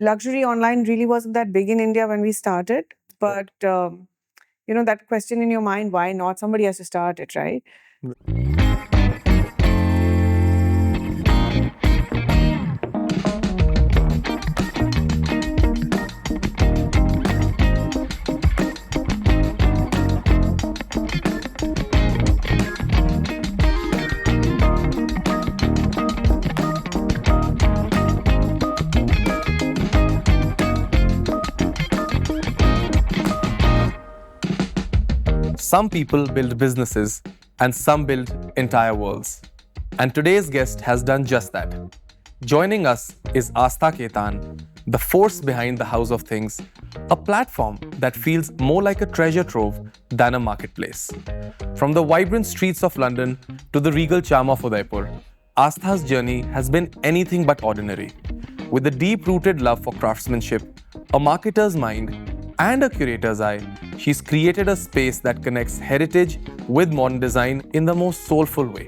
luxury online really wasn't that big in India when we started. But, that question in your mind, why not? Somebody has to start it, right? Some people build businesses and some build entire worlds. And today's guest has done just that. Joining us is Astha Khetan, the force behind the House of Things, a platform that feels more like a treasure trove than a marketplace. From the vibrant streets of London to the regal charm of Udaipur, Astha's journey has been anything but ordinary. With a deep-rooted love for craftsmanship, a marketer's mind, and a curator's eye, she's created a space that connects heritage with modern design in the most soulful way.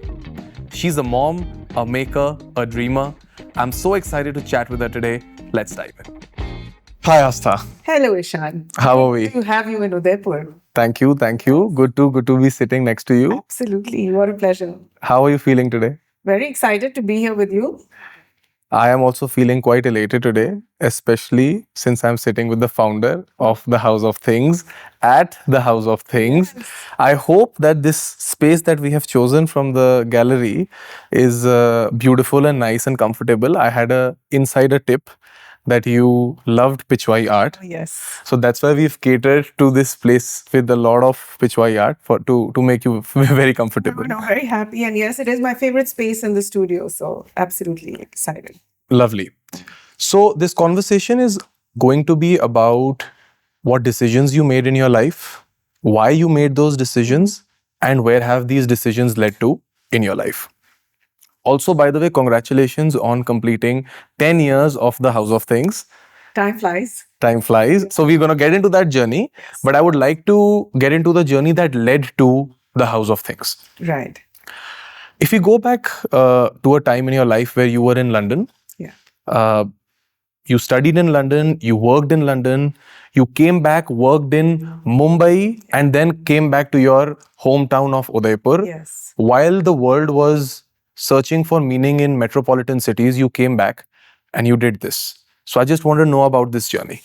She's a mom, a maker, a dreamer. I'm so excited to chat with her today. Let's dive in. Hi, Astha. Hello, Ishan. How are we? Good to have you in Udaipur. Thank you. Good to be sitting next to you. Absolutely. What a pleasure. How are you feeling today? Very excited to be here with you. I am also feeling quite elated today, especially since I'm sitting with the founder of the House of Things at the House of Things. Yes. I hope that this space that we have chosen from the gallery is beautiful and nice and comfortable. I had a insider tip that you loved Pichwai art. Yes. So that's why we've catered to this place with a lot of Pichwai art to make you very comfortable. No, very happy. And yes, it is my favorite space in the studio. So absolutely excited. Lovely. So this conversation is going to be about what decisions you made in your life, why you made those decisions, and where have these decisions led to in your life. Also, by the way, congratulations on completing 10 years of the House of Things. Time flies. Time flies. So we're going to get into that journey, but I would like to get into the journey that led to the House of Things. Right. If you go back to a time in your life where you were in London, you studied in London, you worked in London, you came back, worked in Mumbai, and then came back to your hometown of Udaipur. Yes. While the world was searching for meaning in metropolitan cities, you came back and you did this. So I just want to know about this journey.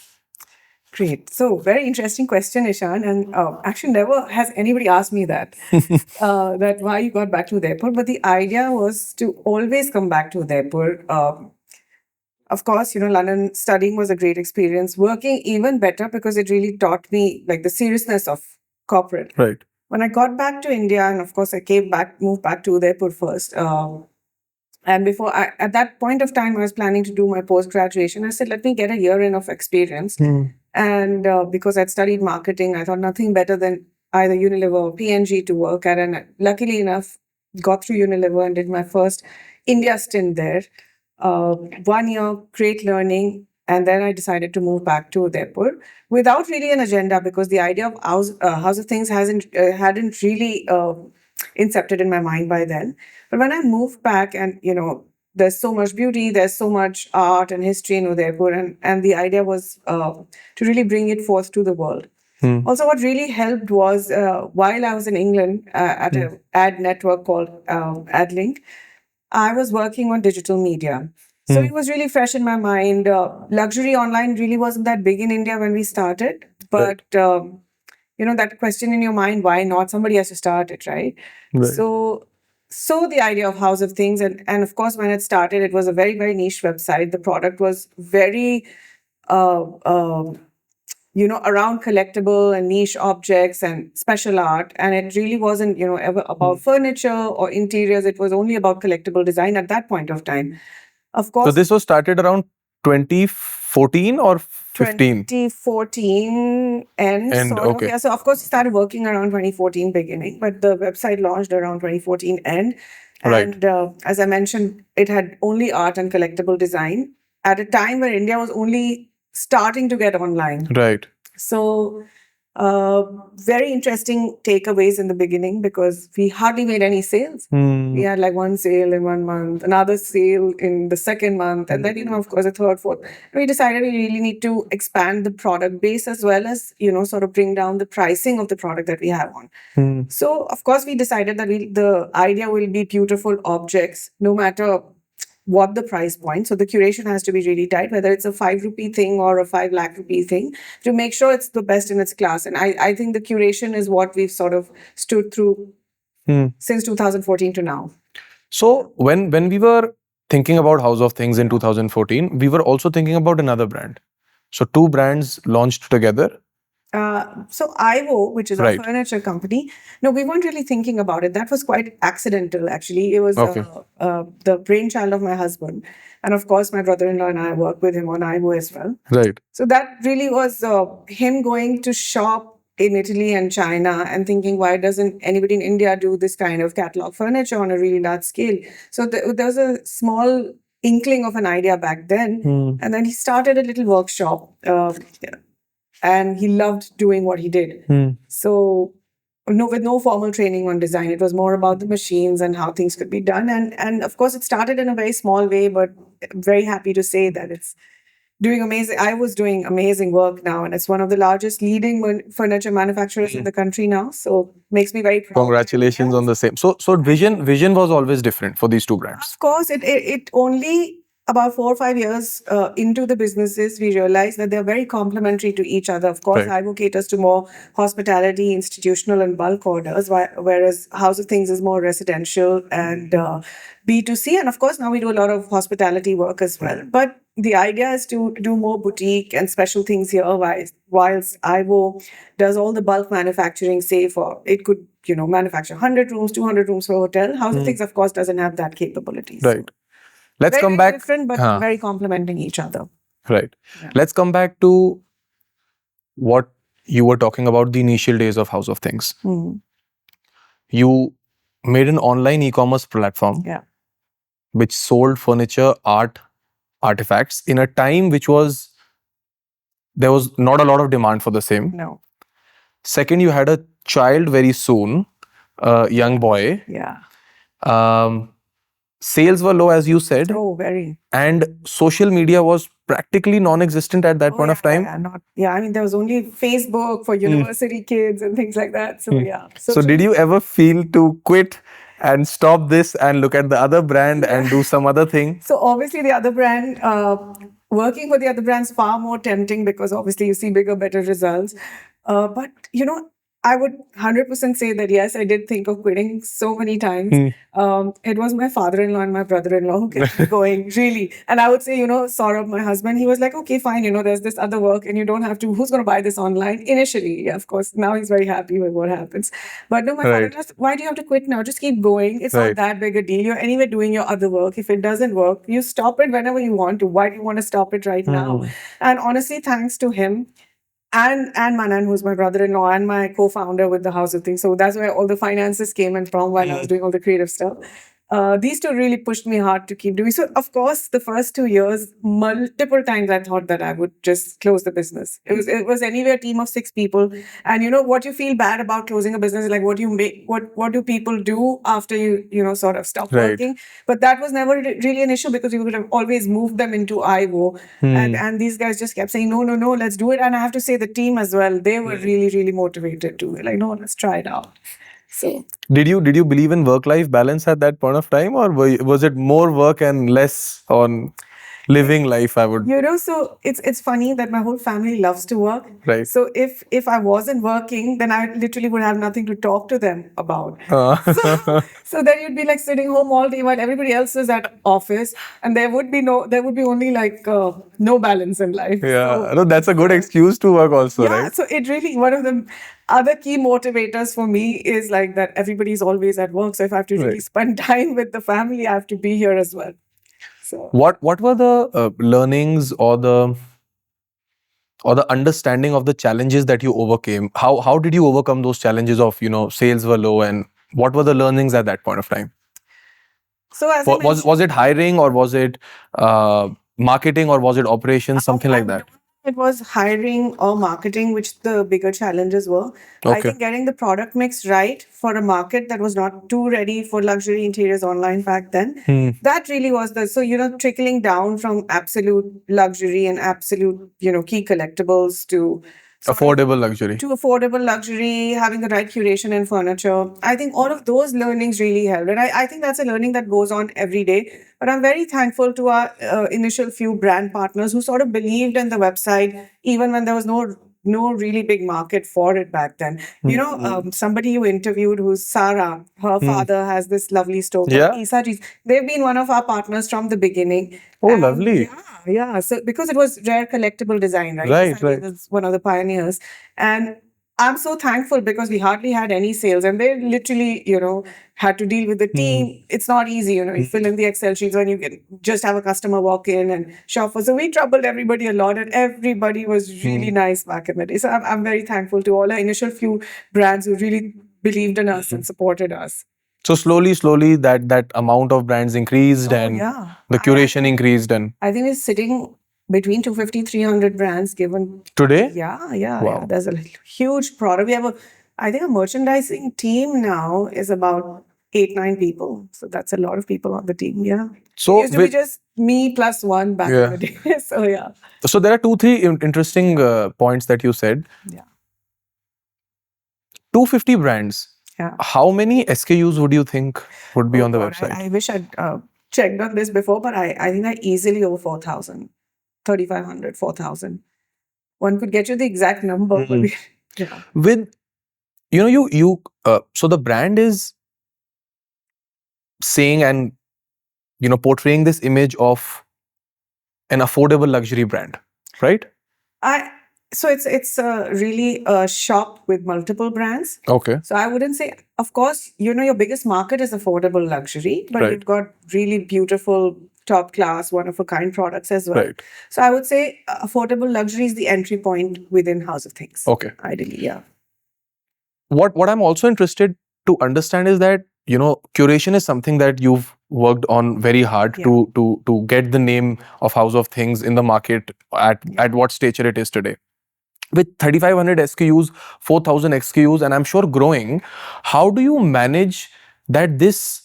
Great. So very interesting question, Ishan. And actually never has anybody asked me that, that why you got back to Udaipur. But the idea was to always come back to Udaipur. Of course, London studying was a great experience. Working even better because it really taught me like the seriousness of corporate. Right. When I got back to India, and of course I moved back to Udaipur first. And at that point of time, I was planning to do my post-graduation. I said, let me get a year in of experience. And because I'd studied marketing, I thought nothing better than either Unilever or P&G to work at. And luckily enough, got through Unilever and did my first India stint there. 1 year, great learning. And then I decided to move back to Udaipur without really an agenda, because the idea of House of Things hadn't really incepted in my mind by then. But when I moved back, and there's so much beauty, there's so much art and history in Udaipur, and the idea was to really bring it forth to the world. Also, what really helped was while I was in England at an ad network called AdLink, I was working on digital media. So it was really fresh in my mind. Luxury online really wasn't that big in India when we started. But, that question in your mind, why not? Somebody has to start it, right? So the idea of House of Things, and of course, when it started, it was a very, very niche website. The product was very, around collectible and niche objects and special art. And it really wasn't, ever about furniture or interiors. It was only about collectible design at that point of time. Of course. So this was started around 2014 or 15? 2014 end. Okay. Yeah, so of course, we started working around 2014 beginning, but the website launched around 2014 end. And as I mentioned, it had only art and collectible design at a time where India was only starting to get online. Right. So Very interesting takeaways in the beginning because we hardly made any sales. We had like one sale in 1 month, another sale in the second month, and then, of course, a third, fourth. We decided we really need to expand the product base as well as, sort of bring down the pricing of the product that we have on. So, of course, we decided that the idea will be beautiful objects, no matter what the price point. So the curation has to be really tight, whether it's a 5 rupee thing or a 5 lakh rupee thing, to make sure it's the best in its class. And I think the curation is what we've sort of stood through since 2014 to now. So when we were thinking about House of Things in 2014, we were also thinking about another brand. So two brands launched together. So Ivo, which is a Right. furniture company, no, we weren't really thinking about it. That was quite accidental, actually. It was Okay. The brainchild of my husband. And of course, my brother-in-law and I work with him on Ivo as well. Right. So that really was him going to shop in Italy and China and thinking, why doesn't anybody in India do this kind of catalog furniture on a really large scale? So there was a small inkling of an idea back then. And then he started a little workshop. And he loved doing what he did. So, with no formal training on design, it was more about the machines and how things could be done. And of course, it started in a very small way, but I'm very happy to say that it's doing amazing. I was doing amazing work now, and it's one of the largest leading furniture manufacturers in the country now. So makes me very proud. Congratulations on the same. So vision was always different for these two brands. Of course, it only about 4 or 5 years into the businesses, we realized that they're very complementary to each other. Of course, Right. Ivo caters to more hospitality, institutional, and bulk orders, whereas House of Things is more residential and B2C. And of course, now we do a lot of hospitality work as well. But the idea is to do more boutique and special things here, whilst Ivo does all the bulk manufacturing, say for it could, manufacture 100 rooms, 200 rooms for a hotel. House of Things, of course, doesn't have that capability. Right. Let's Very come back. different, but very complementing each other. Right. Yeah. Let's come back to what you were talking about, the initial days of House of Things. You made an online e-commerce platform, Yeah. which sold furniture, art, artifacts in a time which there was not a lot of demand for the same. No. Second, you had a child very soon, a young boy. Yeah. Sales were low, as you said, Oh, very. and social media was practically non-existent at that point of time. I mean, there was only Facebook for university kids and things like that. So yeah. So did you ever feel to quit and stop this and look at the other brand and do some other thing? So obviously the other brand, working for the other brand's far more tempting because obviously you see bigger, better results. But I would 100% say that yes, I did think of quitting so many times. It was my father-in-law and my brother-in-law who kept me going, really. And I would say, Saurabh, my husband, he was like, okay, fine, there's this other work and you don't have to, who's going to buy this online? Initially, yeah, of course. Now he's very happy with what happens. But no, my father-in-law, why do you have to quit now? Just keep going. It's not that big a deal. You're anyway doing your other work. If it doesn't work, you stop it whenever you want to. Why do you want to stop it right now? And honestly, thanks to him, and Manan, who's my brother-in-law and my co-founder with the House of Things. So that's where all the finances came in from while I was doing all the creative stuff. These two really pushed me hard to keep doing. So, of course, the first 2 years, multiple times I thought that I would just close the business. It was anyway a team of 6 people. And what you feel bad about closing a business is like, what do people do after you sort of stop working? But that was never really an issue because we would have always moved them into Ivo. And these guys just kept saying, no, let's do it. And I have to say the team as well, they were really, really motivated to like, no, let's try it out. So, did you believe in work-life balance at that point of time, or was it more work and less on living life? I would. So it's funny that my whole family loves to work. Right. So if I wasn't working, then I literally would have nothing to talk to them about. So then you'd be like sitting home all day while everybody else is at office, and there would be only like no balance in life. Yeah, no, that's a good excuse to work also, Yeah, right? so it really, one of the other key motivators for me is like that everybody's always at work. So if I have to really spend time with the family, I have to be here as well. So what were the learnings or the understanding of the challenges that you overcame? How did you overcome those challenges of sales were low, and what were the learnings at that point of time? So as was it hiring, or was it marketing, or was it operations, something like that? it was hiring or marketing, which the bigger challenges were. I Okay. think getting the product mix right for a market that was not too ready for luxury interiors online back then. That really was trickling down from absolute luxury and absolute, key collectibles to Affordable luxury. affordable luxury, having the right curation and furniture. I think all of those learnings really helped. And I think that's a learning that goes on every day. But I'm very thankful to our initial few brand partners who sort of believed in the website, even when there was no really big market for it back then. Somebody you interviewed who's Sarah, her father has this lovely store called Yeah. Isa Jeans. They've been one of our partners from the beginning. Oh, And lovely. yeah. So because it was rare collectible design, right? Right, Isa Jeans right. is one of the pioneers. And I'm so thankful because we hardly had any sales and they literally, had to deal with the team. It's not easy, you fill in the Excel sheets when you can just have a customer walk in and shop for. So we troubled everybody a lot and everybody was really nice back in the day. So I'm very thankful to all our initial few brands who really believed in us and supported us. So slowly, that amount of brands increased and Yeah. the curation increased. And I think we're sitting between 250, 300 brands given. today, Yeah. Wow. There's a huge product. We have I think a merchandising team now is about 8, 9 people. So that's a lot of people on the team. Yeah. So It used to be just me plus one back in the day. So yeah. So there are 2, 3 interesting points that you said. Yeah. 250 brands. Yeah. How many SKUs would you think would be on the God, website? I wish I'd checked on this before, but I think that easily over 4,000, 3,500, 4,000. One could get you the exact number. But yeah. With so the brand is saying and portraying this image of an affordable luxury brand, right? So it's really a shop with multiple brands. Okay. So I wouldn't say, of course, your biggest market is affordable luxury, but Right. you've got really beautiful, top class, one of a kind products as well. Right. So I would say affordable luxury is the entry point within House of Things. Okay. Ideally, yeah. What I'm also interested to understand is that curation is something that you've worked on very hard Yeah. to get the name of House of Things in the market at what stature it is today. With 3,500 SKUs, 4,000 SKUs, and I'm sure growing, how do you manage that this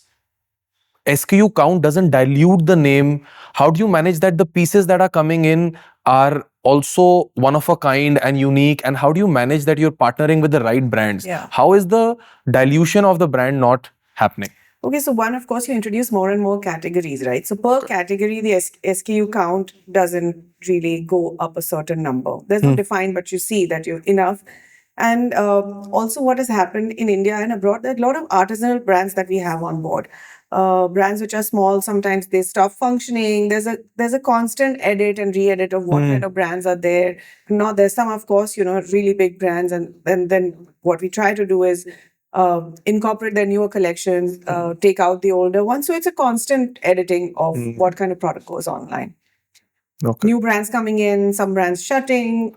SKU count doesn't dilute the name? How do you manage that the pieces that are coming in are also one of a kind and unique? And how do you manage that you're partnering with the right brands? Yeah. How is the dilution of the brand not happening? Okay, so one, of course, you introduce more and more categories, right? So per category, the SKU count doesn't really go up a certain number. There's no defined, but you see that you're enough. And also what has happened in India and abroad, there are a lot of artisanal brands that we have on board. Brands which are small, sometimes they stop functioning. There's a constant edit and re-edit of what kind of brands are there. Now there's some, of course, really big brands. And then what we try to do is incorporate their newer collections, take out the older ones. So it's a constant editing of what kind of product goes online. Okay. New brands coming in, some brands shutting.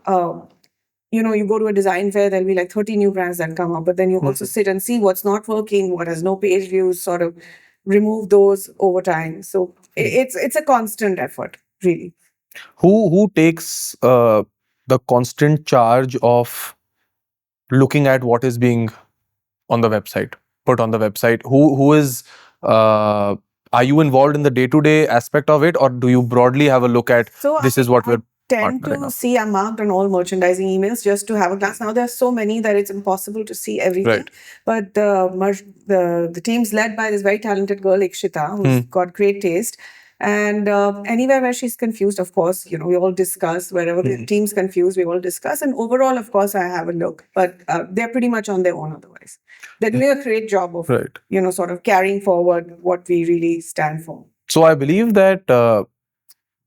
You go to a design fair, there'll be like 30 new brands that come up, but then you also sit and see what's not working, what has no page views, sort of remove those over time. So it's a constant effort, really. Who takes the constant charge of looking at what is being on the website, put on the website? Who is are you involved in the day-to-day aspect of it, or do you broadly have a look at this is what we're tend partnering to on? see, I'm marked on all merchandising emails just to have a glance. Now there's so many that it's impossible to see everything. Right. But the team's led by this very talented girl, Ikshita, who's got great taste. And anywhere where she's confused, of course, we all discuss. Wherever the team's confused, we all discuss. And overall, of course, I have a look. But they're pretty much on their own otherwise. They're doing a great job of, Right. sort of carrying forward what we really stand for. So I believe that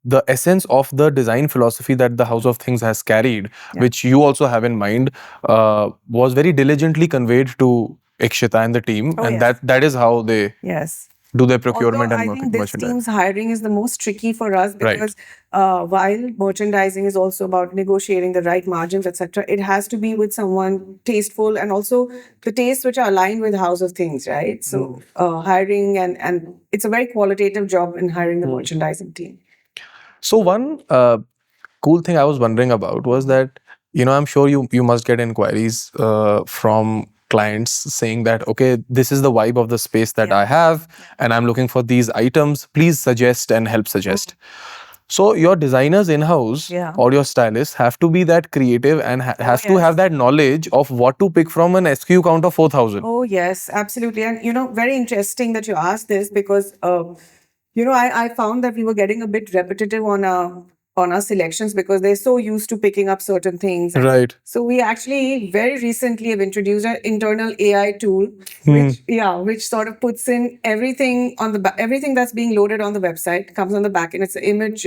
the essence of the design philosophy that the House of Things has carried, which you also have in mind, was very diligently conveyed to Ikshita and the team, and that is how they do their procurement. Although and I think this merchandise. team's hiring is the most tricky for us because while merchandising is also about negotiating the right margins, etc., it has to be with someone tasteful and also the tastes which are aligned with House of Things, right? So hiring and it's a very qualitative job in hiring the merchandising team. So one cool thing I was wondering about was that, I'm sure you must get inquiries from clients saying that, okay, this is the vibe of the space that I have, and I'm looking for these items. Please suggest and help suggest. So your designers in-house or your stylists have to be that creative and has to have that knowledge of what to pick from an SKU count of 4,000. Oh, yes, absolutely. And, very interesting that you asked this because, I found that we were getting a bit repetitive on our selections because they're so used to picking up certain things. Right. So we actually very recently have introduced an internal AI tool, which sort of puts in everything on the everything that's being loaded on the website comes on the back, and it's an image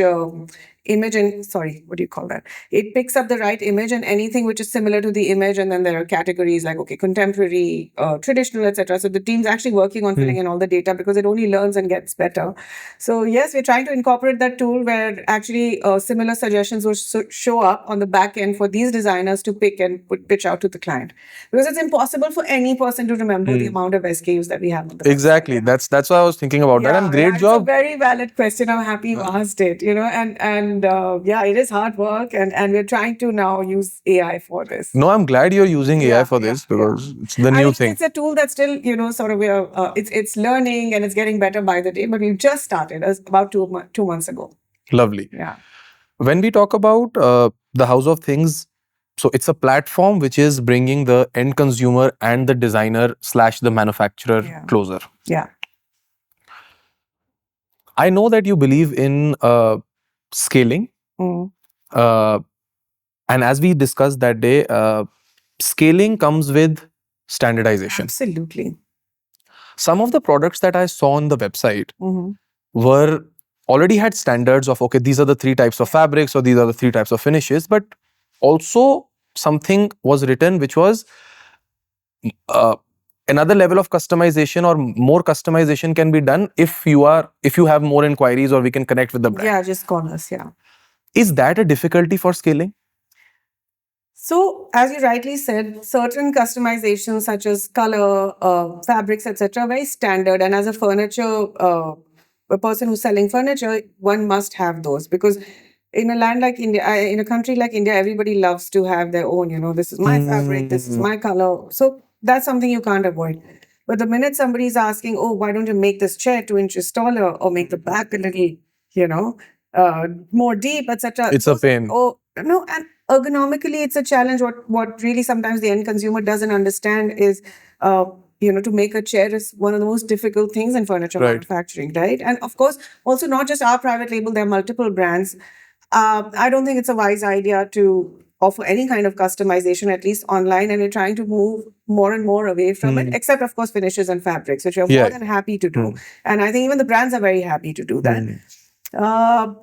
and sorry, what do you call that? It picks up the right image and anything which is similar to the image, and then there are categories like contemporary, traditional, etc. So the team's actually working on filling in all the data because it only learns and gets better. So yes, we're trying to incorporate that tool where actually similar suggestions will show up on the back end for these designers to pick and pitch out to the client, because it's impossible for any person to remember the amount of SKUs that we have on the exactly website. That's what I was thinking about that, and great job. It's a very valid question. I'm happy you asked it. And it is hard work, and we're trying to now use AI for this. No, I'm glad you're using AI for this because it's the new thing. It's a tool that's still, sort of it's learning and it's getting better by the day. But we've just started about 2 months ago. Lovely. Yeah. When we talk about the House of Things, so it's a platform which is bringing the end consumer and the designer / the manufacturer closer. Yeah. I know that you believe in scaling. And as we discussed that day, scaling comes with standardization. Absolutely. Some of the products that I saw on the website were already had standards of, okay, these are the 3 types of fabrics or these are the 3 types of finishes, but also something was written which was another level of customization, or more customization can be done if you have more inquiries, or we can connect with the brand. Yeah, just call us. Yeah. Is that a difficulty for scaling? So, as you rightly said, certain customizations such as color, fabrics, etc., are very standard. And as a a person who's selling furniture, one must have those, because in a land like India, in a country like India, everybody loves to have their own. This is my fabric, this is my color. So that's something you can't avoid. But the minute somebody's asking, oh, why don't you make this chair 2 inches taller, or make the back a little, more deep, etc. It's a pain. Oh no, and ergonomically, it's a challenge. What really sometimes the end consumer doesn't understand is, to make a chair is one of the most difficult things in furniture manufacturing, right? And of course, also not just our private label, there are multiple brands. I don't think it's a wise idea to offer any kind of customization, at least online, and we're trying to move more and more away from it, except of course finishes and fabrics, which we're more than happy to do. And I think even the brands are very happy to do that.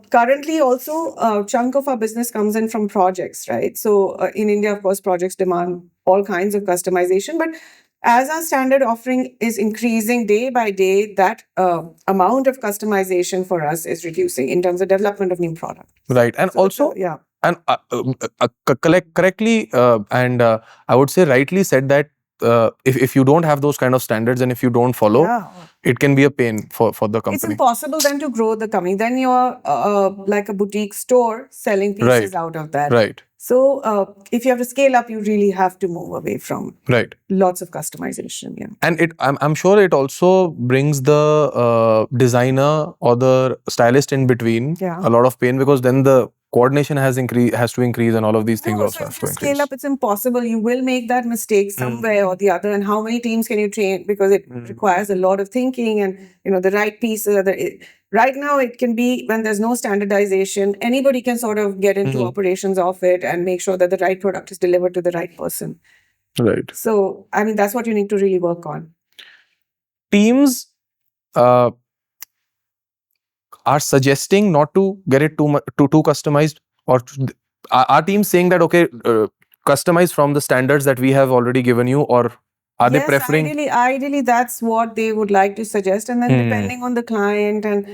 Currently, also, a chunk of our business comes in from projects, right? So in India, of course, projects demand all kinds of customization. But as our standard offering is increasing day by day, that amount of customization for us is reducing in terms of development of new products. Right. And also, and correctly, and I would say rightly said that if you don't have those kind of standards and if you don't follow, it can be a pain for the company. It's impossible then to grow the company. Then you're like a boutique store selling pieces out of that. Right. So if you have to scale up, you really have to move away from lots of customization. Yeah. And I'm sure it also brings the designer or the stylist in between a lot of pain, because then the coordination has to increase, and all of these things also have to increase. Scale up, it's impossible. You will make that mistake somewhere or the other. And how many teams can you train? Because it requires a lot of thinking and the right pieces. Right now, it can be, when there's no standardization, anybody can sort of get into operations of it and make sure that the right product is delivered to the right person. Right. So, I mean, that's what you need to really work on. Teams are suggesting not to get it too customized, or are teams saying that, okay, customize from the standards that we have already given you, or are they preferring? Ideally, that's what they would like to suggest, and then depending on the client and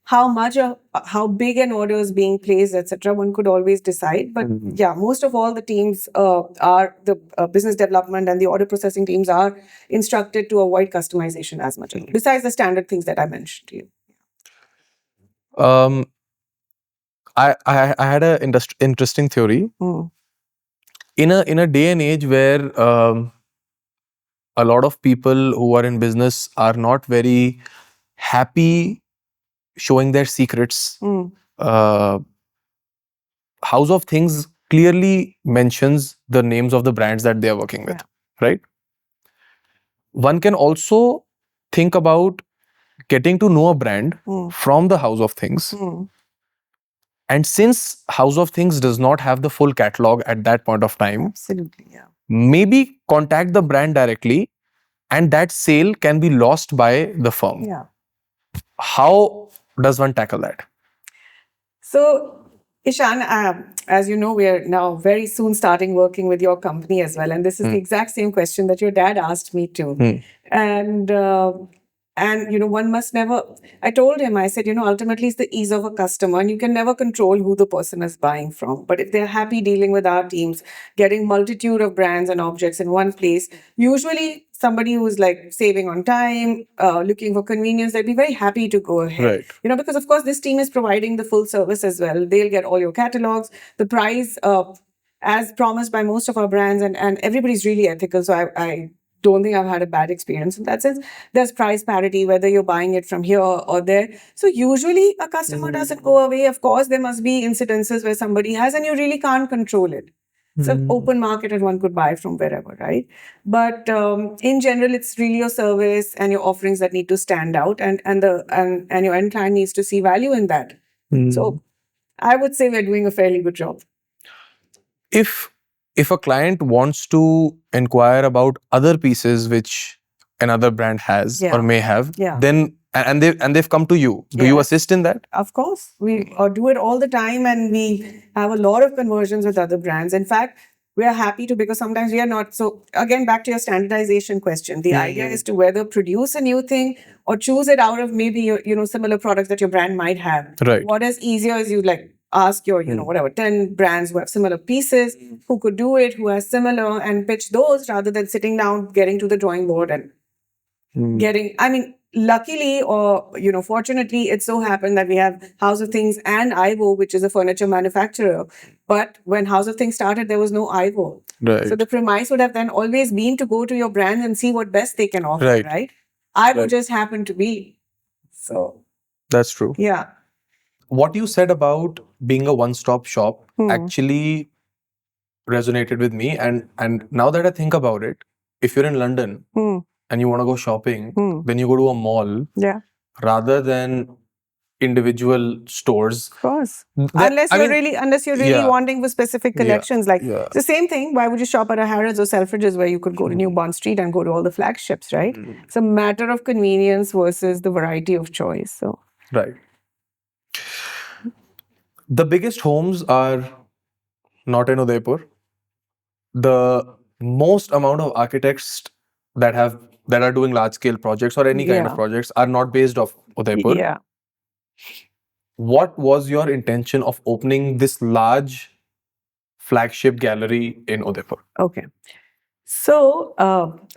how big an order is being placed, etc., one could always decide. But most of all the teams are the business development and the order processing teams are instructed to avoid customization as much, besides the standard things that I mentioned to you. I had a interesting theory. Mm. In a day and age where a lot of people who are in business are not very happy showing their secrets, Mm. uh, House of Things clearly mentions the names of the brands that they are working with, right? One can also think about getting to know a brand Mm. from the House of Things. Mm. And since House of Things does not have the full catalog at that point of time, Absolutely, yeah. maybe contact the brand directly, and that sale can be lost by the firm. Yeah. How does one tackle that? So, Ishan, as you know, we are now very soon starting working with your company as well. And this is the exact same question that your dad asked me too. And one must never, I told him, I said, ultimately it's the ease of a customer and you can never control who the person is buying from. But if they're happy dealing with our teams, getting multitude of brands and objects in one place, usually somebody who's like saving on time, looking for convenience, they'd be very happy to go ahead. Right. Because of course this team is providing the full service as well. They'll get all your catalogs, the price, as promised by most of our brands, and everybody's really ethical. So I don't think I've had a bad experience in that sense. There's price parity, whether you're buying it from here or there. So usually a customer doesn't go away. Of course, there must be incidences where somebody has, and you really can't control it. It's an open market and one could buy from wherever, right? But in general, it's really your service and your offerings that need to stand out, and your end client needs to see value in that. So I would say we're doing a fairly good job. If a client wants to inquire about other pieces which another brand has or may have, then they've come to you. Do you assist in that? Of course, we do it all the time, and we have a lot of conversions with other brands. In fact, we are happy to, because sometimes we are not. So again, back to your standardization question, the idea is to whether produce a new thing or choose it out of maybe your similar products that your brand might have. Right. What is easier is you like ask your 10 brands who have similar pieces, who could do it, who has similar, and pitch those rather than sitting down, getting to the drawing board and getting, luckily or fortunately, it so happened that we have House of Things and Ivo, which is a furniture manufacturer. But when House of Things started, there was no Ivo. Right. So the premise would have then always been to go to your brand and see what best they can offer, right? Ivo just happened to be. So that's true. Yeah. What you said about being a one-stop shop actually resonated with me, and now that I think about it, if you're in London and you want to go shopping, then you go to a mall rather than individual stores. Of course. Unless you're really wanting for specific collections. It's the same thing. Why would you shop at a Harrods or Selfridges where you could go to New Bond Street and go to all the flagships, right? It's a matter of convenience versus the variety of choice. So right. The biggest homes are not in Udaipur. The most amount of architects that are doing large scale projects or any kind of projects are not based off Udaipur. Yeah. What was your intention of opening this large flagship gallery in Udaipur? Okay. So,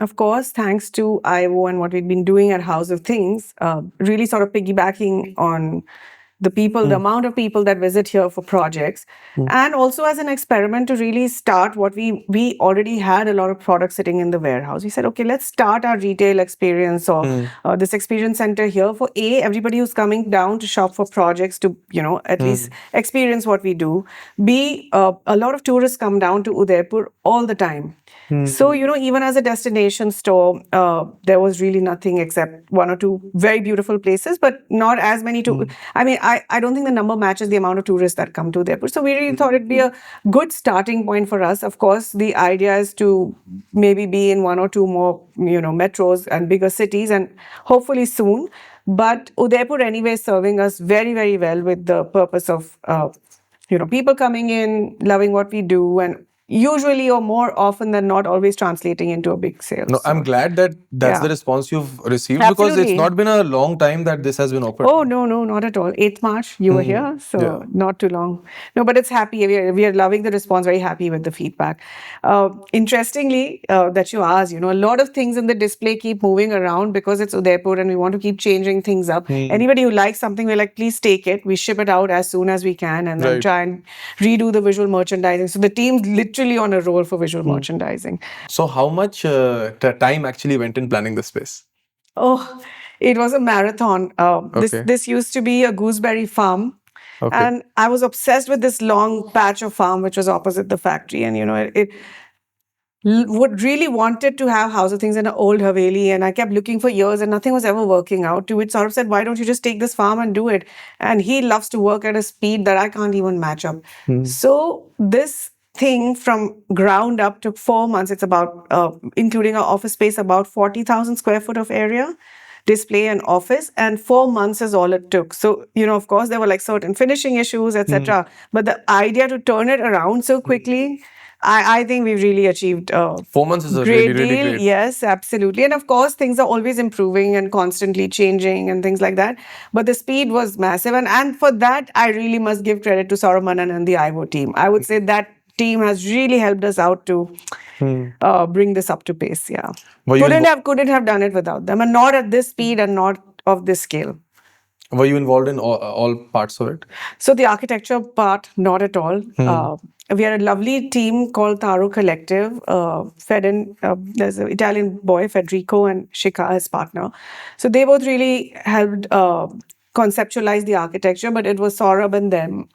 of course, thanks to Ivo and what we've been doing at House of Things, really sort of piggybacking on the people, the amount of people that visit here for projects, and also as an experiment to really start what we already had a lot of products sitting in the warehouse. We said, okay, let's start our retail experience or this experience center here for everybody who's coming down to shop for projects to, at least experience what we do. B, a lot of tourists come down to Udaipur all the time. So, even as a destination store, there was really nothing except one or two very beautiful places, but not as many I don't think the number matches the amount of tourists that come to Udaipur. So we really thought it'd be a good starting point for us. Of course, the idea is to maybe be in one or two more, metros and bigger cities, and hopefully soon. But Udaipur anyway is serving us very, very well with the purpose of, people coming in, loving what we do, and usually or more often than not always translating into a big sale. No, I'm So, glad that that's yeah. the response you've received, because it's Absolutely. not been a long time that this has been open. Oh, no, not at all. 8th March, you were here, so Yeah. not too long. No, but it's happy. We are loving the response, very happy with the feedback. Interestingly, that you asked, a lot of things in the display keep moving around because it's Udaipur and we want to keep changing things up. Anybody who likes something, we're like, please take it. We ship it out as soon as we can and then Right. try and redo the visual merchandising. So the team's literally on a roll for visual merchandising. So how much time actually went in planning the space? Oh, it was a marathon. Okay. This used to be a gooseberry farm. Okay. And I was obsessed with this long patch of farm which was opposite the factory. And, would really wanted to have House of Things in an old Haveli. And I kept looking for years and nothing was ever working out. To which Saurabh said, why don't you just take this farm and do it? And he loves to work at a speed that I can't even match up. So this thing from ground up took 4 months. It's about, including our office space, about 40,000 square foot of area, display and office, and 4 months is all it took. So, of course, there were like certain finishing issues, etc. But the idea to turn it around so quickly, I think we've really achieved 4 months is a great really, really deal. great. Yes, absolutely. And of course, things are always improving and constantly changing and things like that. But the speed was massive. And for that, I really must give credit to Saurabh Manan and the IVO team. I would say that team has really helped us out to bring this up to pace. Yeah. Couldn't have done it without them, and not at this speed and not of this scale. Were you involved in all parts of it? So the architecture part, not at all. We are a lovely team called Taro Collective. There's an Italian boy, Federico, and Shika, his partner. So they both really helped conceptualize the architecture, but it was Saurabh and them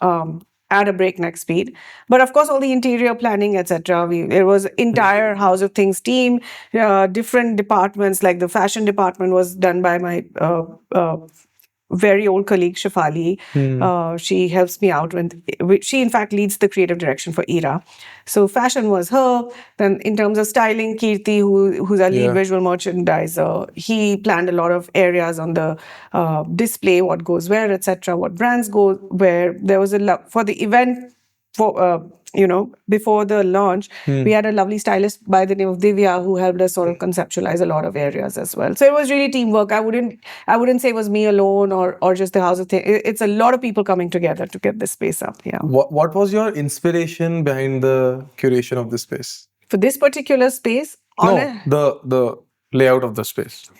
at a breakneck speed. But of course, all the interior planning, etc. It was entire House of Things team, different departments, like the fashion department was done by my very old colleague Shafali. She helps me out she in fact leads the creative direction for ERA. So fashion was her. Then in terms of styling, Kirti, who's our lead visual merchandiser, he planned a lot of areas on the display, what goes where, etc., what brands go where. There was for the event. Before the launch, we had a lovely stylist by the name of Divya who helped us sort of conceptualize a lot of areas as well. So it was really teamwork. I wouldn't say it was me alone or just the House of Things. It's a lot of people coming together to get this space up. Yeah. What was your inspiration behind the curation of this space? For this particular space? The layout of the space.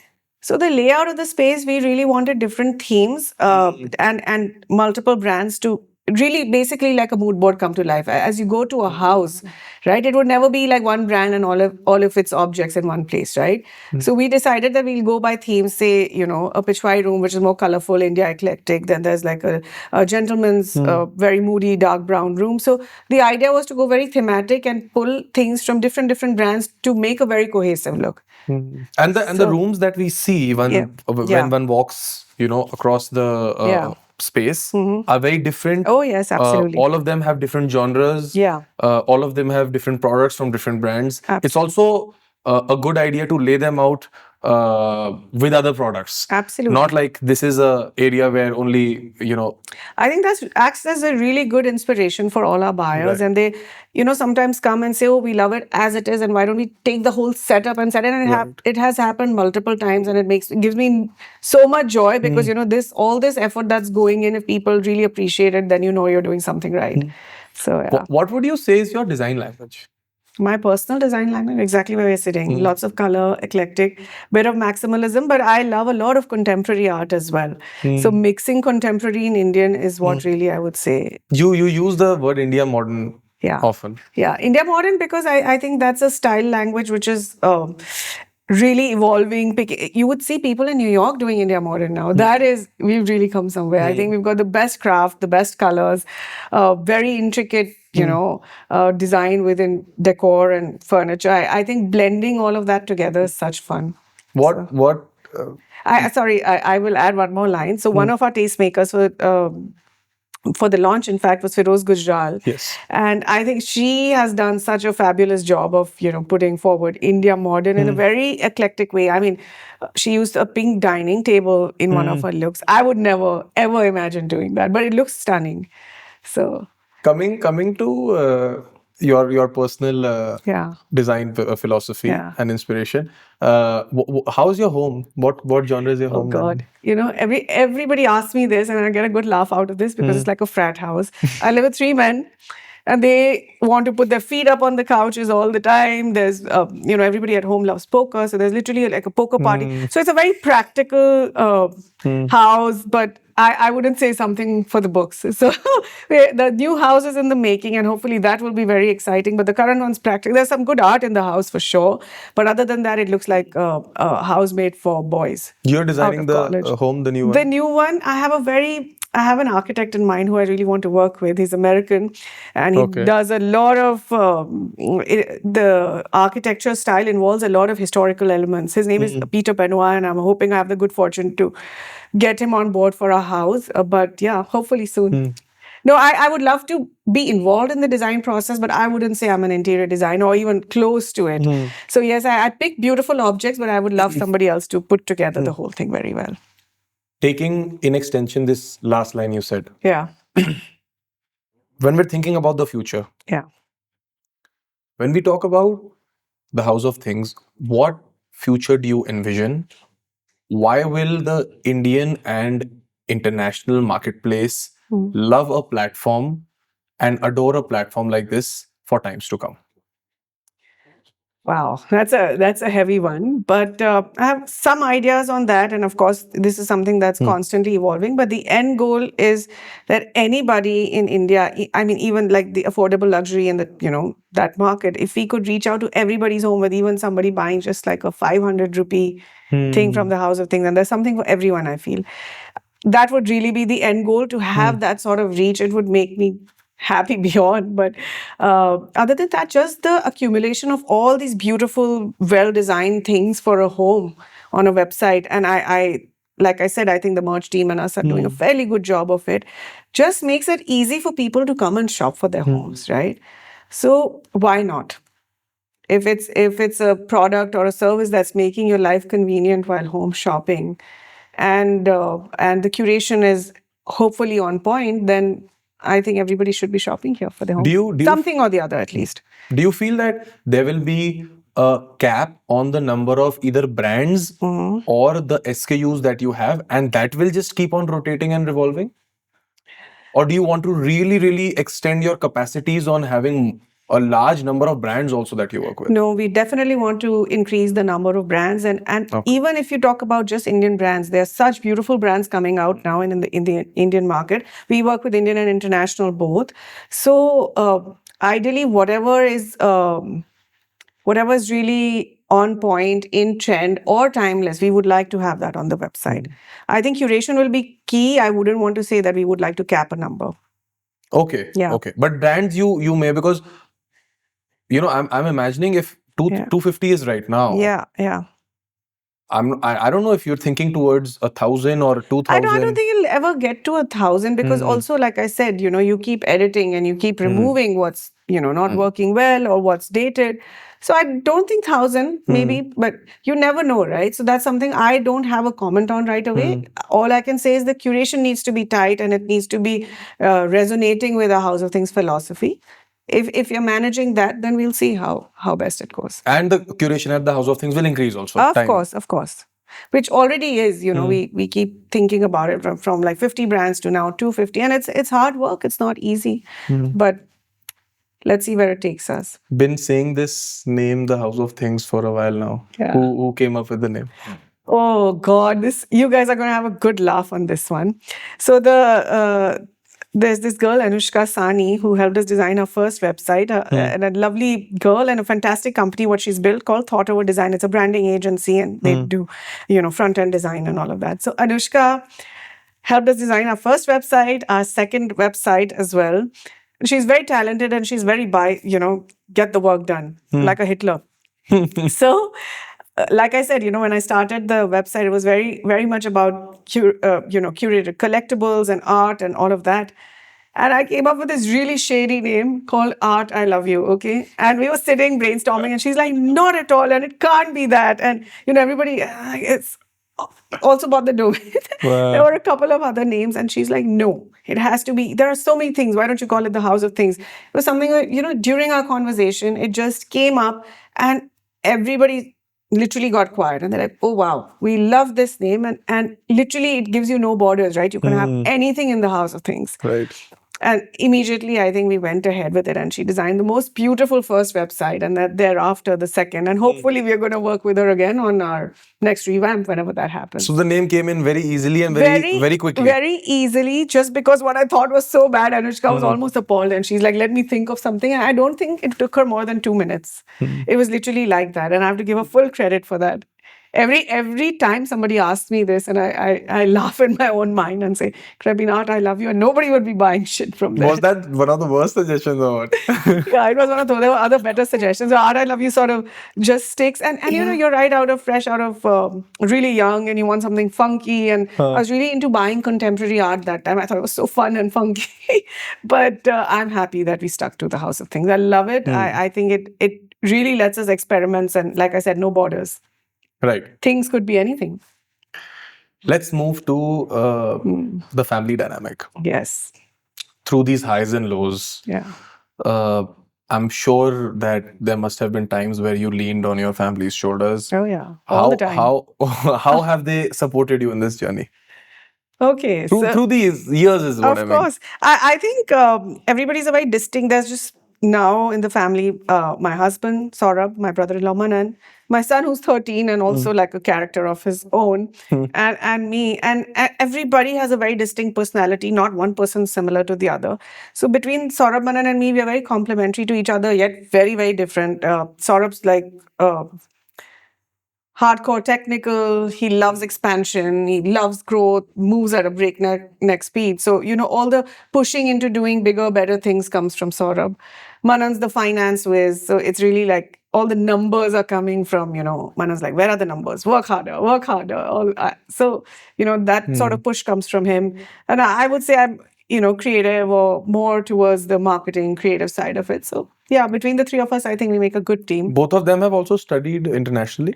So the layout of the space, we really wanted different themes and multiple brands to really basically like a mood board come to life. As you go to a house, right, it would never be like one brand and all of its objects in one place, right? So we decided that we'll go by themes, say, a Pichwai room, which is more colorful, India eclectic. Then there's like a gentleman's very moody dark brown room. So the idea was to go very thematic and pull things from different brands to make a very cohesive look. And the rooms that we see when one walks, across the space are very different. Oh yes, absolutely. All of them have different genres. Yeah. All of them have different products from different brands. Absolutely. It's also a good idea to lay them out with other products. Absolutely. Not like this is a area where only, I think that acts as a really good inspiration for all our buyers. Right. And they, sometimes come and say, oh, we love it as it is, and why don't we take the whole setup and set it? And it has happened multiple times, and it gives me so much joy because, all this effort that's going in, if people really appreciate it, then you're doing something right. So, yeah. What would you say is your design language? My personal design language, exactly where we're sitting. Lots of color, eclectic, bit of maximalism, but I love a lot of contemporary art as well. So mixing contemporary and Indian is what really I would say. You use the word India modern often. Yeah, India modern because I think that's a style language which is really evolving. You would see people in New York doing India modern now. That is, we've really come somewhere. I think we've got the best craft, the best colors, very intricate design within decor and furniture. I think blending all of that together is such fun. I will add one more line. So one of our tastemakers for the launch, in fact, was Feroz Gujral. Yes. And I think she has done such a fabulous job of, putting forward India modern in a very eclectic way. I mean, she used a pink dining table in one of her looks. I would never, ever imagine doing that, but it looks stunning. So... Coming to your personal Yeah. design philosophy Yeah. and inspiration. How's your home? What genre is your Oh home God. then? You know, everybody asks me this and I get a good laugh out of this because it's like a frat house. I live with three men and they want to put their feet up on the couches all the time. There's, everybody at home loves poker. So there's literally like a poker party. So it's a very practical house, but I wouldn't say something for the books. So the new house is in the making and hopefully that will be very exciting. But the current one's practical. There's some good art in the house for sure. But other than that, it looks like a house made for boys. You're Out designing of the college. home, the new The one. new one, I have an architect in mind who I really want to work with. He's American and he Okay. does a lot of, the architecture style involves a lot of historical elements. His name is Peter Benoit and I'm hoping I have the good fortune to get him on board for our house. But yeah, hopefully soon. No, I would love to be involved in the design process, but I wouldn't say I'm an interior designer or even close to it. So yes, I pick beautiful objects, but I would love somebody else to put together the whole thing very well. Taking in extension this last line you said, Yeah, when we're thinking about the future, yeah. when we talk about the house of things, what future do you envision? Why will the Indian and international marketplace love a platform and adore a platform like this for times to come? Wow, that's a heavy one, but I have some ideas on that, and of course, this is something that's constantly evolving. But the end goal is that anybody in India, I mean, even like the affordable luxury and that market, if we could reach out to everybody's home with even somebody buying just like a 500 rupee thing from the house of things, and there's something for everyone. I feel that would really be the end goal to have that sort of reach. It would make me happy beyond. But other than that, just the accumulation of all these beautiful, well-designed things for a home on a website. And I like I said, I think the merch team and us are doing a fairly good job of it. Just makes it easy for people to come and shop for their homes, right? So why not? If it's a product or a service that's making your life convenient while home shopping, and the curation is hopefully on point, then I think everybody should be shopping here for their home. Do you Something or the other, at least. Do you feel that there will be a cap on the number of either brands or the SKUs that you have, and that will just keep on rotating and revolving? Or do you want to really, really extend your capacities on having a large number of brands also that you work with? No, we definitely want to increase the number of brands, and even if you talk about just Indian brands, there are such beautiful brands coming out now in the Indian market. We work with Indian and international both. So ideally, whatever is really on point, in trend, or timeless, we would like to have that on the website. I think curation will be key. I wouldn't want to say that we would like to cap a number. Okay. Yeah. Okay. But brands you may, because I'm imagining if 250 is right now. Yeah, yeah. I don't know if you're thinking towards 1,000 or 2,000. I don't think it'll ever get to 1,000 because also, like I said, you keep editing and you keep removing what's, not working well or what's dated. So I don't think 1,000 maybe, but you never know, right? So that's something I don't have a comment on right away. All I can say is the curation needs to be tight and it needs to be resonating with a House of Things philosophy. If you're managing that, then we'll see how best it goes. And the curation at the House of Things will increase also. Of course. Which already is, we keep thinking about it from like 50 brands to now 250. And it's hard work. It's not easy. But let's see where it takes us. Been saying this name, the House of Things, for a while now. Yeah. Who came up with the name? Oh God, you guys are going to have a good laugh on this one. So there's this girl, Anushka Sani, who helped us design our first website, and a lovely girl and a fantastic company, what she's built, called Thought Over Design. It's a branding agency and they do, front-end design and all of that. So Anushka helped us design our first website, our second website as well. She's very talented and she's very get the work done, like a Hitler. So, like I said, when I started the website, it was very, very much about curated collectibles and art and all of that. And I came up with this really shady name called Art I Love You, okay? And we were sitting brainstorming and she's like, not at all, and it can't be that. And, everybody, also bought the domain. Wow. There were a couple of other names, and she's like, no, it has to be. There are so many things. Why don't you call it the House of Things? It was something that, during our conversation, it just came up, and everybody literally got quiet. And they're like, oh, wow, we love this name. And literally, it gives you no borders, right? You can have anything in the House of Things. Right. And immediately, I think we went ahead with it, and she designed the most beautiful first website, and that thereafter the second. And hopefully, we're going to work with her again on our next revamp whenever that happens. So the name came in very easily and very quickly. Very easily, just because what I thought was so bad, Anushka was almost appalled, and she's like, "Let me think of something." And I don't think it took her more than 2 minutes. It was literally like that, and I have to give her full credit for that. Every time somebody asks me this, and I laugh in my own mind and say, Krabin Art, I love you, and nobody would be buying shit from there. Was that one of the worst suggestions or what? Yeah, it was one of those. There were other better suggestions. So Art, I love you sort of just sticks. And you're right fresh out of really young, and you want something funky. And I was really into buying contemporary art that time. I thought it was so fun and funky. But I'm happy that we stuck to the House of Things. I love it. I think it really lets us experiments, and like I said, no borders. Right. Things could be anything. Let's move to the family dynamic. Yes. Through these highs and lows, Yeah. I'm sure that there must have been times where you leaned on your family's shoulders. Oh, yeah. All the time. How have they supported you in this journey? Okay. Through these years is what I mean. Of course. I think everybody's a very distinct. There's just now in the family, my husband, Saurabh, my brother-in-law, Manan, my son who's 13 and also like a character of his own, and me. And everybody has a very distinct personality, not one person similar to the other. So between Saurabh, Manan and me, we are very complementary to each other, yet very, very different. Saurabh's like hardcore technical. He loves expansion. He loves growth, moves at a breakneck speed. So, all the pushing into doing bigger, better things comes from Saurabh. Manan's the finance whiz. So it's really like all the numbers are coming from, Manan's like, where are the numbers? Work harder, work harder. So, that sort of push comes from him. And I would say I'm, creative or more towards the marketing, creative side of it. So, yeah, between the three of us, I think we make a good team. Both of them have also studied internationally?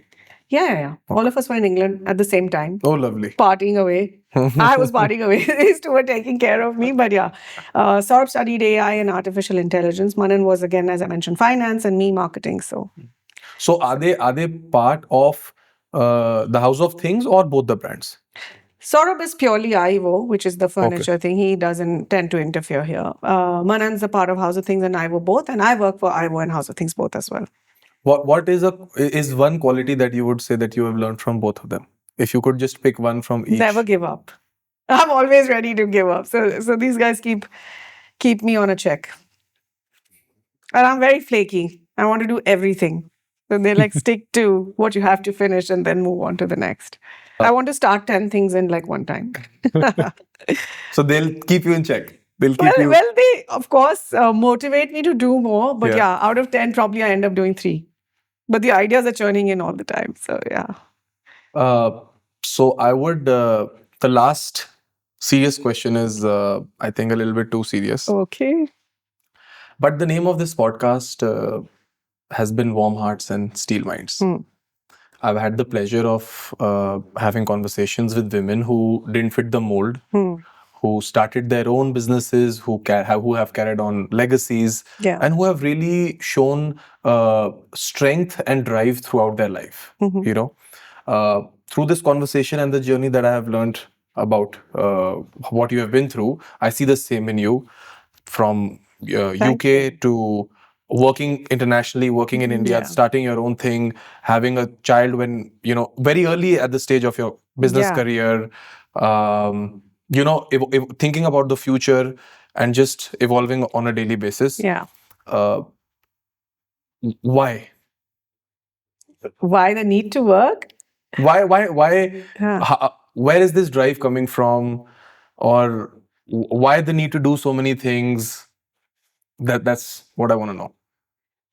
Yeah. Okay. All of us were in England at the same time. Oh, lovely. Partying away. I was partying away. These two were taking care of me. But yeah, Saurabh studied AI and artificial intelligence. Manan was, again, as I mentioned, finance, and me marketing. So are they part of the House of Things or both the brands? Saurabh is purely IVO, which is the furniture thing. He doesn't tend to interfere here. Manan's a part of House of Things and IVO both. And I work for IVO and House of Things both as well. What is one quality that you would say that you have learned from both of them? If you could just pick one from each. Never give up. I'm always ready to give up. So these guys keep me on a check. And I'm very flaky. I want to do everything. So they like stick to what you have to finish and then move on to the next. I want to start 10 things in like one time. So they'll keep you in check. They'll keep Well, they, of course, motivate me to do more. But yeah, out of 10, probably I end up doing 3. But the ideas are churning in all the time. So, yeah. So I would, the last serious question is, I think, a little bit too serious. Okay. But the name of this podcast has been Warm Hearts and Steel Minds. I've had the pleasure of having conversations with women who didn't fit the mold, who started their own businesses, who have carried on legacies, and who have really shown strength and drive throughout their life. Through this conversation and the journey that I have learned about what you have been through, I see the same in you, from UK to working internationally, working in India, starting your own thing, having a child when, very early at the stage of your business career, thinking about the future and just evolving on a daily basis. Why? Why the need to work? Why? Where is this drive coming from? Or why the need to do so many things? That's what I want to know.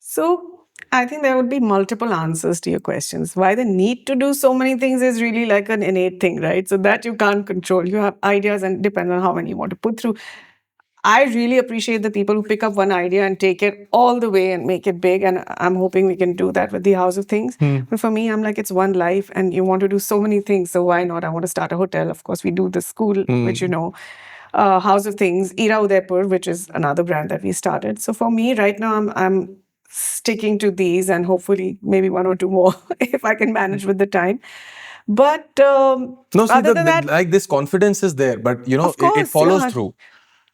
So I think there would be multiple answers to your questions. Why the need to do so many things is really like an innate thing, right? So that you can't control. You have ideas and it depends on how many you want to put through. I really appreciate the people who pick up one idea and take it all the way and make it big. And I'm hoping we can do that with the House of Things. But for me, I'm like, it's one life and you want to do so many things. So why not? I want to start a hotel. Of course, we do the school, which you know, House of Things, Ira Udaipur, which is another brand that we started. So for me, right now, I'm sticking to these and hopefully maybe one or two more if I can manage with the time. But No, see, other than that, like this confidence is there, but you know, of course, it follows yeah. through.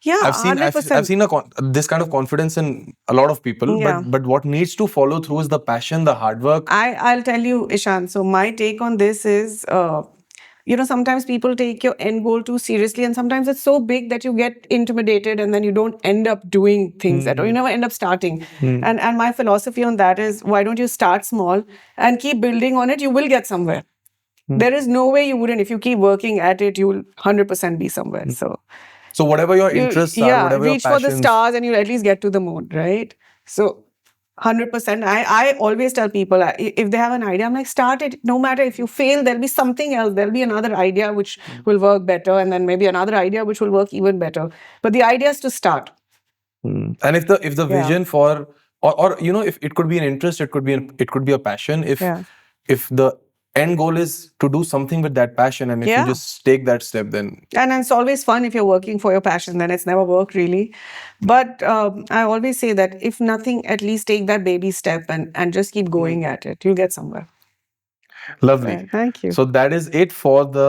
Yeah, I've seen 100%. this kind of confidence in a lot of people, Yeah. but what needs to follow through is the passion, the hard work. I'll tell you, Ishan. So my take on this is, you know, sometimes people take your end goal too seriously, and sometimes it's so big that you get intimidated, and then you don't end up doing things at all. You never end up starting. And my philosophy on that is, why don't you start small and keep building on it? You will get somewhere. There is no way you wouldn't. If you keep working at it, you'll 100% be somewhere. So whatever your You, interests are, yeah, whatever your reach for the passions, stars and you'll at least get to the moon, right? So 100%. I always tell people, if they have an idea, I'm like, start it. No matter if you fail, there'll be something else. There'll be another idea which will work better, and then maybe another idea which will work even better. But the idea is to start. and if the Yeah. vision for or you know, if it could be an interest, it could be a passion. Yeah. If the end goal is to do something with that passion, and if you Yeah. just take that step, then And it's always fun if you're working for your passion, then it's never work really. But I always say that if nothing, at least take that baby step and just keep going at it. You'll get somewhere. lovely. Right, thank you. So that is it for the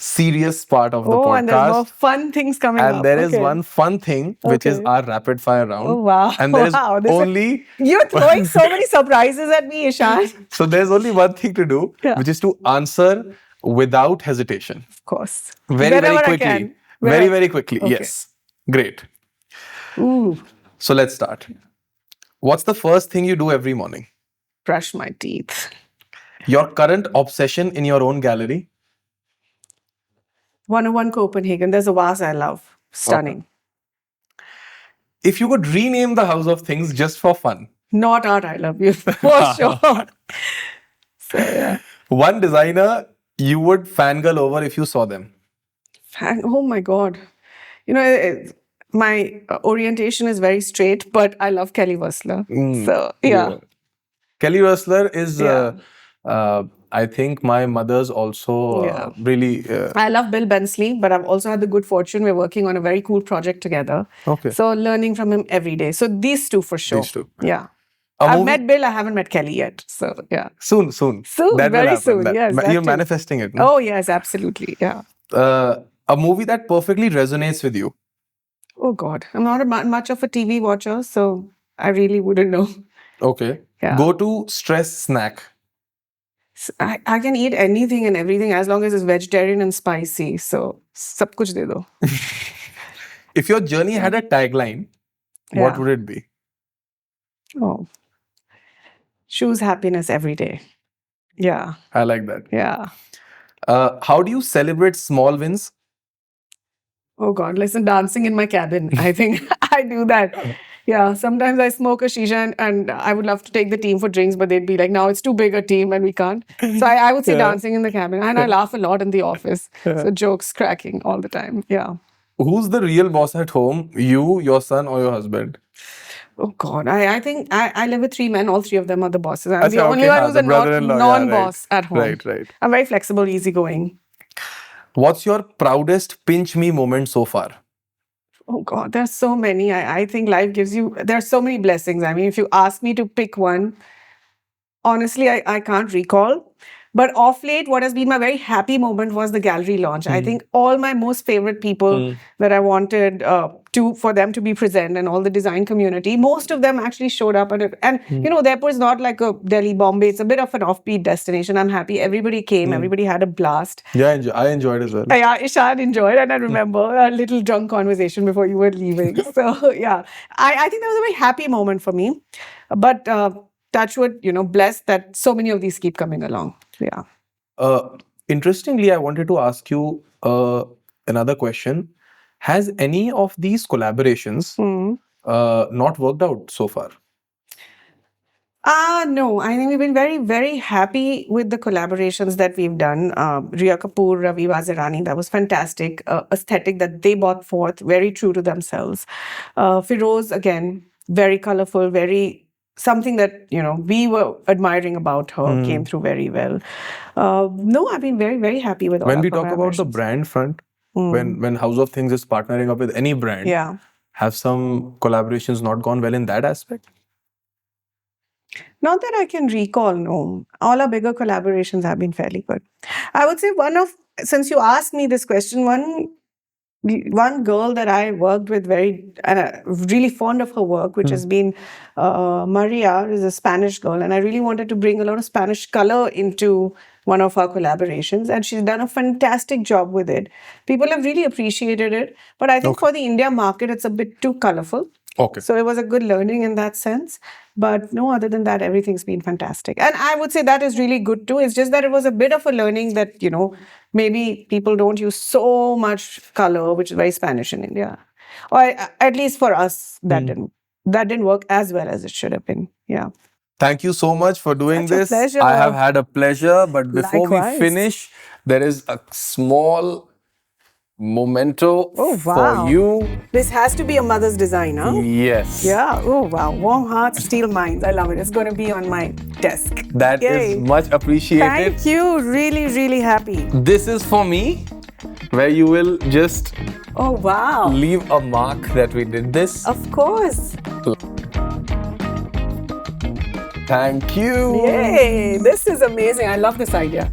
serious part of the Oh, and there's more podcast. fun things coming And up. there is Okay. one fun thing, which is Okay. our rapid fire round. Oh, wow. And there is Wow, this is- only You're throwing so many surprises at me, Ishan. so there's only one thing to do, Yeah. which is to answer without hesitation. Of course. Very, Whenever very I quickly. can. Very, very quickly. Okay. Yes. Great. Ooh, So let's start. What's the first thing you do every morning? brush my teeth. Your current obsession in your own gallery? 101 Copenhagen. There's a vase I love. Stunning. If you could rename the House of Things just for fun, Not art, I love you. For sure. So, yeah. one designer you would fangirl over if you saw them. Oh my God. You know, my orientation is very straight, but I love Kelly Wessler. So, yeah. Kelly Wessler is, Yeah. I think, my mother's also Yeah. really. I love Bill Bensley, but I've also had the good fortune. We're working on a very cool project together. Okay. So learning from him every day. So these two for sure. These two. Yeah. A I've movie- met Bill. I haven't met Kelly yet. So yeah. Soon. Soon, That will very happen. soon. Yes, that You're too. manifesting it. No? Oh yes, absolutely. Yeah. A movie that perfectly resonates with you. Oh God, I'm not much of a TV watcher, so I really wouldn't know. Okay. Yeah. Go to stress snack. I can eat anything and everything as long as it's vegetarian and spicy. So sab kuch de do. If your journey had a tagline, what Yeah. would it be? Oh, choose happiness every day. Yeah. I like that. Yeah. How do you celebrate small wins? Oh God, listen, dancing in my cabin. I think I do that. Yeah, sometimes I smoke a shisha and I would love to take the team for drinks, but they'd be like, no, it's too big a team and we can't. So I would say Yeah. dancing in the cabin. And I laugh a lot in the office. So jokes cracking all the time. Yeah. Who's the real boss at home? You, your son, or your husband? Oh God, I think I live with three men. All three of them are the bosses. I'm the Acha, only okay, one haan, who's the a brother-in-law, yeah, non-boss right. at home. Right. I'm very flexible, easygoing. What's your proudest pinch me moment so far? Oh God, there's so many. I think life gives you, there's so many blessings. I mean, if you ask me to pick one, honestly, I can't recall. But off late, what has been my very happy moment was the gallery launch. I think all my most favorite people that I wanted for them to be present and all the design community, most of them actually showed up. And you know, Udaipur is not like a Delhi, Bombay. It's a bit of an offbeat destination. I'm happy everybody came. Everybody had a blast. Yeah, I enjoyed as well. Yeah, Ishan enjoyed, and I remember a little drunk conversation before you were leaving. So yeah, I think that was a very happy moment for me. But touchwood, you know, blessed that so many of these keep coming along. Yeah. Interestingly, I wanted to ask you another question. Has any of these collaborations not worked out so far? No, I think we've been very, very happy with the collaborations that we've done. Riya Kapoor, Ravi Wazirani, that was fantastic. Aesthetic that they brought forth, very true to themselves. Firoz, again, very colorful, very something that, we were admiring about her, came through very well. No, I've been very, very happy with all When our we talk about the collaborations. brand front, when House of Things is partnering up with any brand, Yeah. have some collaborations not gone well in that aspect? Not that I can recall, no. All our bigger collaborations have been fairly good. I would say since you asked me this question, one girl that I worked with and really fond of her work, which has been Maria, is a Spanish girl, and I really wanted to bring a lot of Spanish color into one of our collaborations, and she's done a fantastic job with it. People have really appreciated it, but I think for the India market, it's a bit too colorful. Okay. So it was a good learning in that sense. But no, other than that, everything's been fantastic. And I would say that is really good too. It's just that it was a bit of a learning that, maybe people don't use so much color, which is very Spanish in India. Or at least for us, that didn't work as well as it should have been. Yeah. Thank you so much for doing Such a this. pleasure. I have had a pleasure. But before Likewise. we finish, there is a small memento wow. for you. This has to be a mother's design, huh? Yes. Yeah. Oh, wow. Warm hearts, steel minds. I love it. It's going to be on my desk. That is Yay. much appreciated. Thank you. Really, really happy. This is for me, where you will just Oh, wow. leave a mark that we did this. Of course. Thank you. Yay. This is amazing. I love this idea.